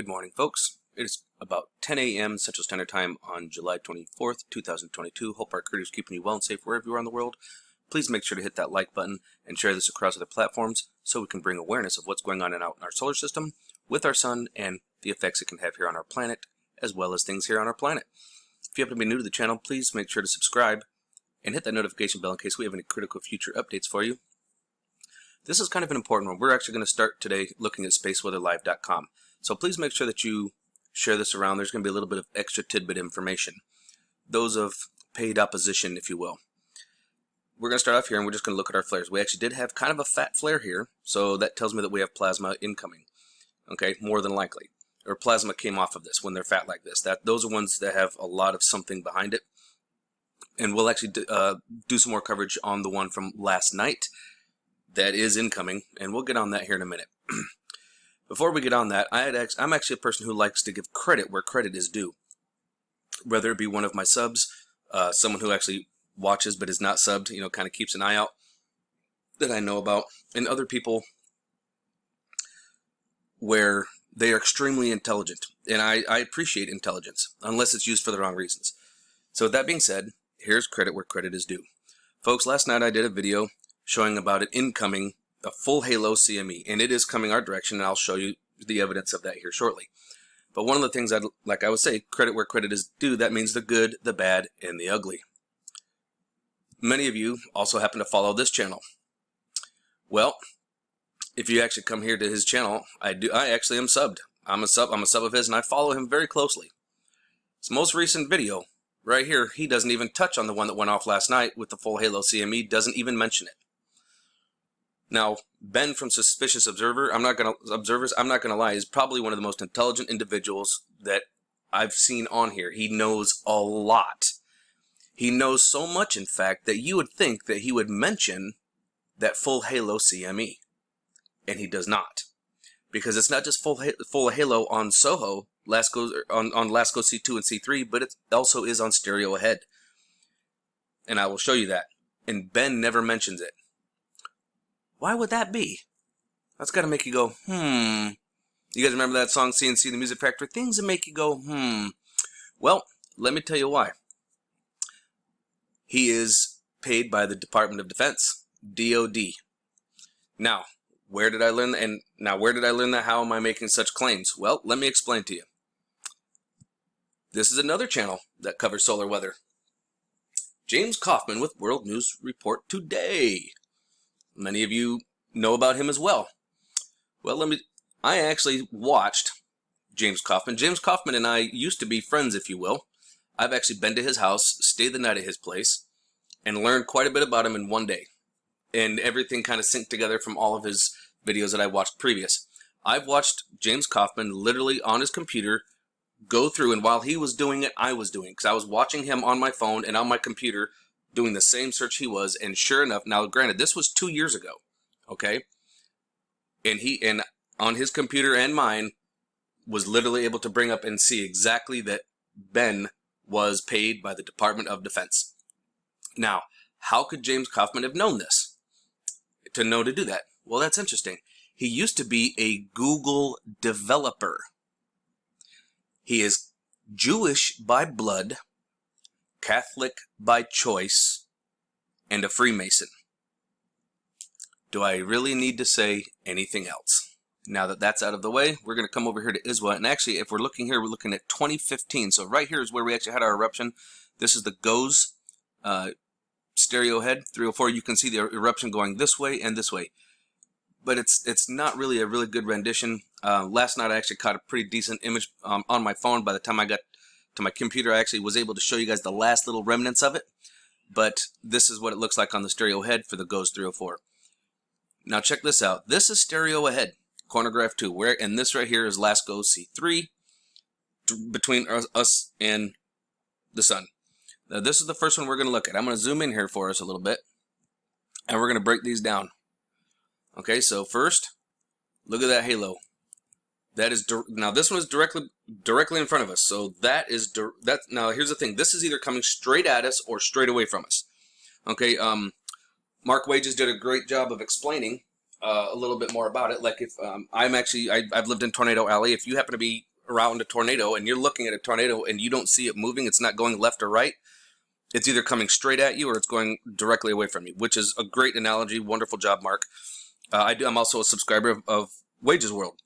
Good morning, folks. It is about 10 a.m. Central Standard Time on July 24th, 2022. Hope our crew is keeping you well and safe wherever you are in the world. Please make sure to hit that like button and share this across other platforms so we can bring awareness of what's going on out in our solar system with our sun and the effects it can have here on our planet, as well as things here on our planet. If you happen to be new to the channel, please make sure to subscribe and hit that notification bell in case we have any critical future updates for you. This is kind of an important one. We're actually going to start today looking at spaceweatherlive.com. So please make sure that you share this around. There's going to be a little bit of extra tidbit information. Those of paid opposition, if you will. We're going to start off here and we're just going to look at our flares. We actually did have kind of a fat flare here, so that tells me that we have plasma incoming. Okay, more than likely. Or plasma came off of this when they're fat like this. Those are ones that have a lot of something behind it. And we'll actually do some more coverage on the one from last night that is incoming, and we'll get on that here in a minute. Before we get on that, I'm actually a person who likes to give credit where credit is due. Whether it be one of my subs, someone who actually watches but is not subbed, you know, kind of keeps an eye out that I know about, and other people where they are extremely intelligent. And I appreciate intelligence, unless it's used for the wrong reasons. So with that being said, here's credit where credit is due. Folks, last night I did a video showing about it incoming a full halo CME, and it is coming our direction, and I'll show you the evidence of that here shortly. But one of the things like I would say, credit where credit is due, that means the good, the bad, and the ugly. Many of you also happen to follow this channel. Well, if you actually come here to his channel, I actually am subbed. I'm a sub of his, and I follow him very closely. His most recent video, right here, he doesn't even touch on the one that went off last night with the full halo CME, doesn't even mention it. Now, Ben from Suspicious Observers, I'm not gonna lie, is probably one of the most intelligent individuals that I've seen on here. He knows a lot. He knows so much, in fact, that you would think that he would mention that full halo CME, and he does not, because it's not just full halo on Soho, on LASCO C2 and C3, but it also is on stereo ahead, and I will show you that. And Ben never mentions it. Why would that be? That's got to make you go, You guys remember that song, CNC, the Music Factory? Things that make you go, Well, let me tell you why. He is paid by the Department of Defense, DOD. Now, where did I learn that? How am I making such claims? Well, let me explain to you. This is another channel that covers solar weather. James Kaufman with World News Report Today. Many of you know about him as well. Well, I actually watched James Kaufman. James Kaufman and I used to be friends, if you will. I've actually been to his house, stayed the night at his place, and learned quite a bit about him in one day. And everything kind of synced together from all of his videos that I watched previous. I've watched James Kaufman literally on his computer go through, and while he was doing it, I was doing it. Because I was watching him on my phone and on my computer doing the same search he was, and sure enough, now granted, this was 2 years ago, okay? And on his computer and mine was literally able to bring up and see exactly that Ben was paid by the Department of Defense. Now, how could James Kaufman have known this? To know to do that? Well, that's interesting. He used to be a Google developer. He is Jewish by blood, Catholic by choice, and a Freemason. Do I really need to say anything else? Now that that's out of the way, we're going to come over here to ISWA, and actually, if we're looking here, we're looking at 2015. So right here is where we actually had our eruption. This is the GOES stereo head 304. You can see the eruption going this way and this way, but it's not really a really good rendition. Last night I actually caught a pretty decent image on my phone. By the time I got to my computer, I actually was able to show you guys the last little remnants of it, but this is what it looks like on the stereo head for the GOES 304. Now check this out. This is stereo ahead, corner graph 2, and this right here is LASCO C3 between us and the sun. Now this is the first one we're going to look at. I'm going to zoom in here for us a little bit, and we're going to break these down. Okay, so first, look at that halo. That is now this one is directly in front of us. So that is now here's the thing. This is either coming straight at us or straight away from us. Okay, Mark Wages did a great job of explaining a little bit more about it. Like if I've lived in Tornado Alley. If you happen to be around a tornado and you're looking at a tornado and you don't see it moving, it's not going left or right, it's either coming straight at you or it's going directly away from you, which is a great analogy. Wonderful job, Mark. I'm also a subscriber of Wages World.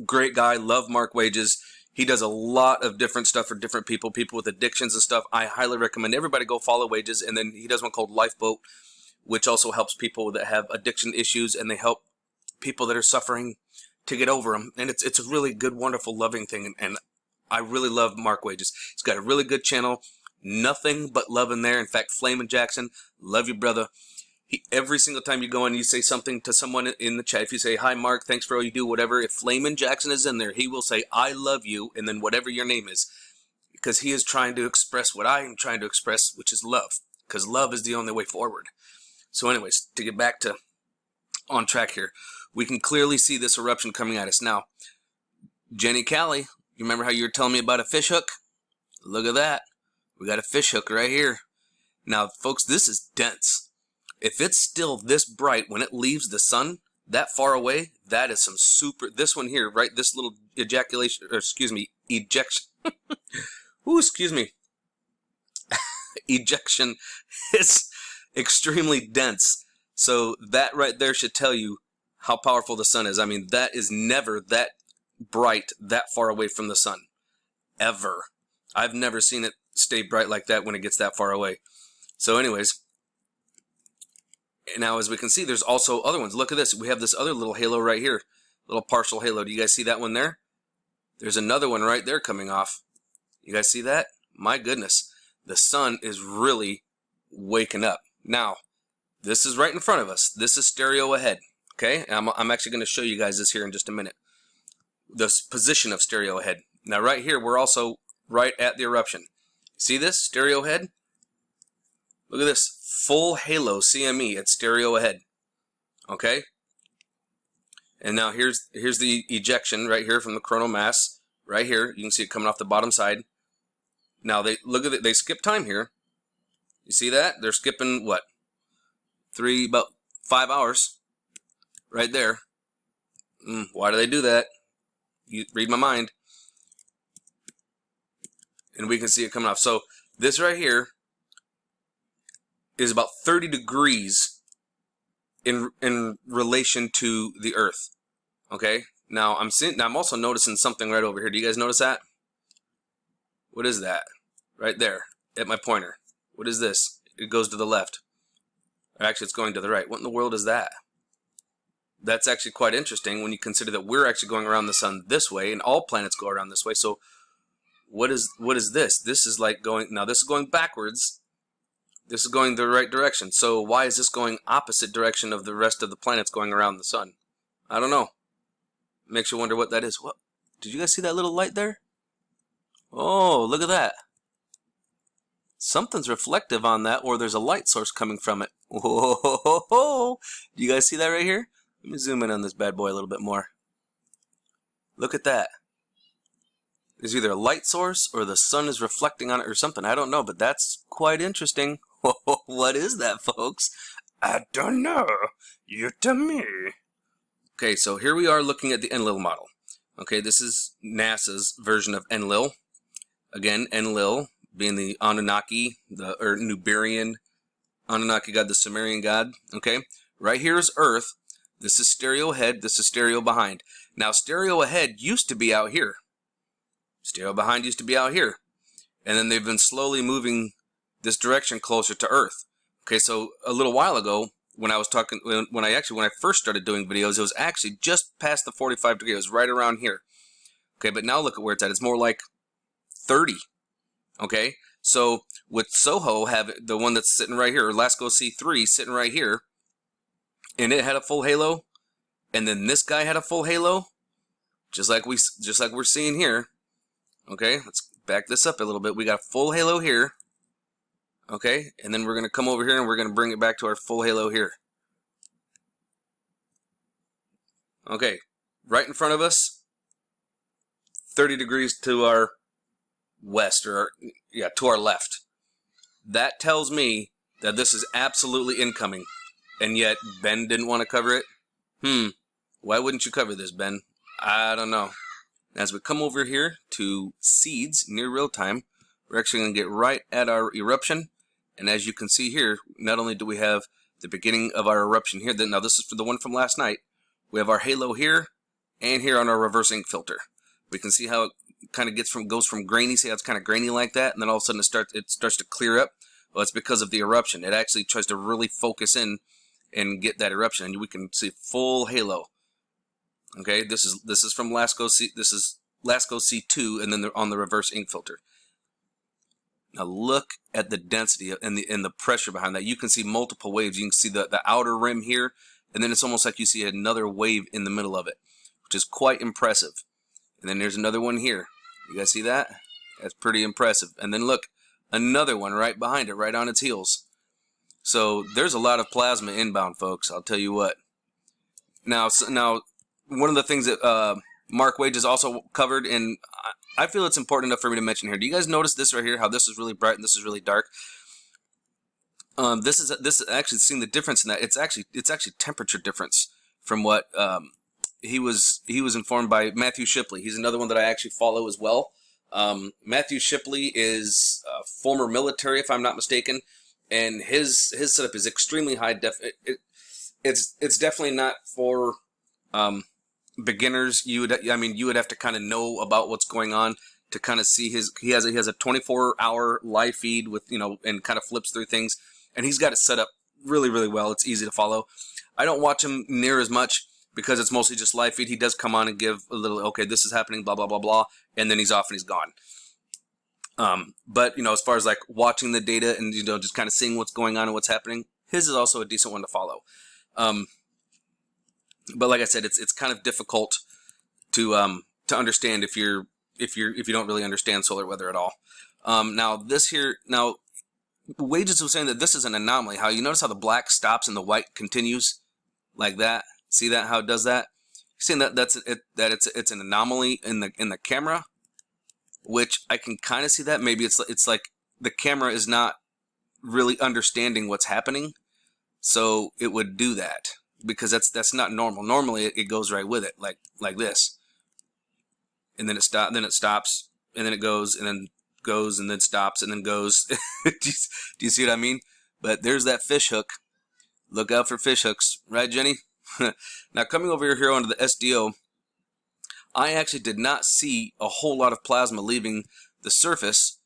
Great guy. Love Mark Wages. He does a lot of different stuff for different people with addictions and stuff. I highly recommend everybody go follow Wages. And then he does one called Lifeboat, which also helps people that have addiction issues, and they help people that are suffering to get over them. And it's a really good, wonderful, loving thing. And I really love Mark Wages. He's got a really good channel. Nothing but love in there. In fact, Flamin' Jackson, love you, brother. Every single time you go and you say something to someone in the chat, if you say, hi, Mark, thanks for all you do, whatever, if Flamin' Jackson is in there, he will say, I love you, and then whatever your name is. Because he is trying to express what I am trying to express, which is love. Because love is the only way forward. So anyways, to get back to on track here, we can clearly see this eruption coming at us. Now, Jenny Callie, you remember how you were telling me about a fish hook? Look at that. We got a fish hook right here. Now, folks, this is dense. If it's still this bright when it leaves the sun that far away, that is some super, this one here, right, this little ejaculation, or excuse me, ejection. Ooh, excuse me. Ejection is extremely dense. So that right there should tell you how powerful the sun is. I mean, that is never that bright that far away from the sun. Ever. I've never seen it stay bright like that when it gets that far away. So anyways, now as we can see, there's also other ones. Look at this. We have this other little halo right here. Little partial halo. Do you guys see that one there? There's another one right there coming off. You guys see that? My goodness. The sun is really waking up. Now, this is right in front of us. This is stereo ahead. Okay? And I'm actually going to show you guys this here in just a minute. The position of stereo ahead. Now right here, we're also right at the eruption. See this? Stereo ahead? Look at this. Full halo CME at stereo ahead. Okay? And now here's the ejection right here from the coronal mass. Right here. You can see it coming off the bottom side. Now look at it. They skip time here. You see that? They're skipping what? About 5 hours. Right there. Why do they do that? You read my mind. And we can see it coming off. So this right here is about 30 degrees in relation to the Earth. Okay? Now I'm also noticing something right over here. Do you guys notice that? What is that? Right there at my pointer. What is this? It goes to the left. Actually, it's going to the right. What in the world is that? That's actually quite interesting when you consider that we're actually going around the sun this way, and all planets go around this way. So what is this? This is like going, now this is going backwards. This is going the right direction. So why is this going opposite direction of the rest of the planets going around the sun? I don't know. Makes you wonder what that is. What? Did you guys see that little light there? Oh, look at that. Something's reflective on that, or there's a light source coming from it. Whoa! Do you guys see that right here? Let me zoom in on this bad boy a little bit more. Look at that. There's either a light source or the sun is reflecting on it or something. I don't know, but that's quite interesting. What is that, folks? I don't know. You tell me. Okay, so here we are looking at the Enlil model. Okay, this is NASA's version of Enlil. Again, Enlil being the Anunnaki, or Nubarian Anunnaki god, the Sumerian god. Okay, right here is Earth. This is stereo ahead. This is stereo behind. Now, stereo ahead used to be out here. Stereo behind used to be out here. And then they've been slowly moving this direction closer to Earth. Okay, so a little while ago, when I was talking, when I first started doing videos, it was actually just past the 45 degrees. It was right around here. Okay, but now look at where it's at. It's more like 30. Okay, so with Soho, have the one that's sitting right here, or Lasco C3 sitting right here, and it had a full halo, and then this guy had a full halo, just like we're seeing here. Okay, let's back this up a little bit. We got a full halo here. Okay, and then we're going to come over here and we're going to bring it back to our full halo here. Okay, right in front of us, 30 degrees to our west, or to our left. That tells me that this is absolutely incoming. And yet, Ben didn't want to cover it. Why wouldn't you cover this, Ben? I don't know. As we come over here to seeds near real time, we're actually going to get right at our eruption. And as you can see here, not only do we have the beginning of our eruption here, now this is for the one from last night, we have our halo here and here on our reverse ink filter. We can see how it kind of goes from grainy, see how it's kind of grainy like that, and then all of a sudden it starts to clear up. Well, it's because of the eruption. It actually tries to really focus in and get that eruption, and we can see full halo. Okay, this is from Lasco C. This is Lasco C2, and then they're on the reverse ink filter. Now look at the density and the pressure behind that. You can see multiple waves. You can see the outer rim here, and then it's almost like you see another wave in the middle of it, which is quite impressive. And then there's another one here. You guys see that? That's pretty impressive. And then look, another one right behind it, right on its heels. So there's a lot of plasma inbound, folks. I'll tell you what. Now one of the things that Mark Wage has also covered, and I feel it's important enough for me to mention here. Do you guys notice this right here? How this is really bright and this is really dark. This is actually seeing the difference in that. It's actually temperature difference from what he was informed by Matthew Shipley. He's another one that I actually follow as well. Matthew Shipley is former military, if I'm not mistaken, and his setup is extremely high def. It's definitely not for beginners. You would have to kind of know about what's going on to kind of see he has a 24-hour live feed with, and kind of flips through things, and he's got it set up really, really well. It's easy to follow. I don't watch him near as much because it's mostly just live feed. He does come on and give a little, okay, this is happening, blah, blah, blah, blah, and then he's off and he's gone. But as far as like watching the data and just kind of seeing what's going on and what's happening, his is also a decent one to follow. But like I said, it's kind of difficult to understand if you don't really understand solar weather at all. Now Wages was saying that this is an anomaly. How you notice how the black stops and the white continues like that? See that, how it does that? He's saying that it's an anomaly in the camera, which I can kind of see that. Maybe it's like the camera is not really understanding what's happening, so it would do that, because that's not normal. Normally it goes right with it, like this, and then it stops, and then it goes, and then goes, and then stops, and then goes. Do you see what I mean? But there's that fish hook. Look out for fish hooks, right, Jenny? Now coming over here onto the SDO, I actually did not see a whole lot of plasma leaving the surface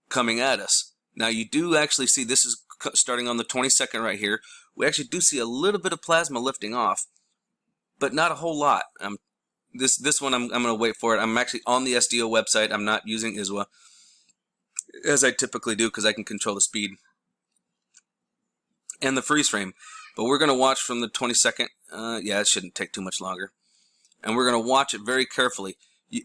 coming at us. Now you do actually see, this is starting on the 22nd right here, we actually do see a little bit of plasma lifting off, but not a whole lot. This one I'm going to wait for it. I'm actually on the SDO website. I'm not using ISWA as I typically do because I can control the speed and the freeze frame. But we're going to watch from the 22nd. Yeah, it shouldn't take too much longer. And we're going to watch it very carefully.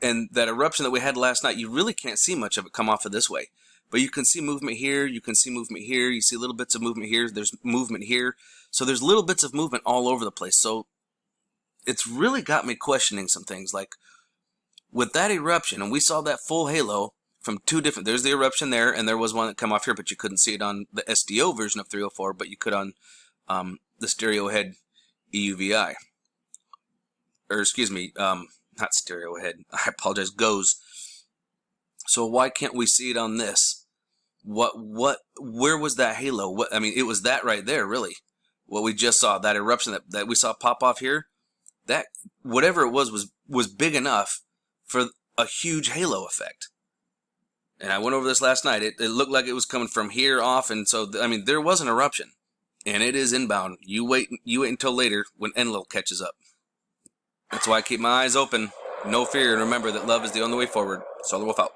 And that eruption that we had last night, you really can't see much of it come off of this way. But you can see movement here, you can see movement here, you see little bits of movement here, there's movement here. So there's little bits of movement all over the place. So it's really got me questioning some things. Like with that eruption, and we saw that full halo from two different, there's the eruption there, and there was one that come off here, but you couldn't see it on the SDO version of 304, but you could on the stereo head EUVI. Or excuse me, not stereo head, I apologize, GOES. So why can't we see it on this? Where was that halo? It was that right there, really. What we just saw, that eruption that we saw pop off here, that whatever it was big enough for a huge halo effect. And I went over this last night. It looked like it was coming from here off, and so there was an eruption, and it is inbound. You wait until later when Enlil catches up. That's why I keep my eyes open. No fear, and remember that love is the only way forward. Solar Wolf out.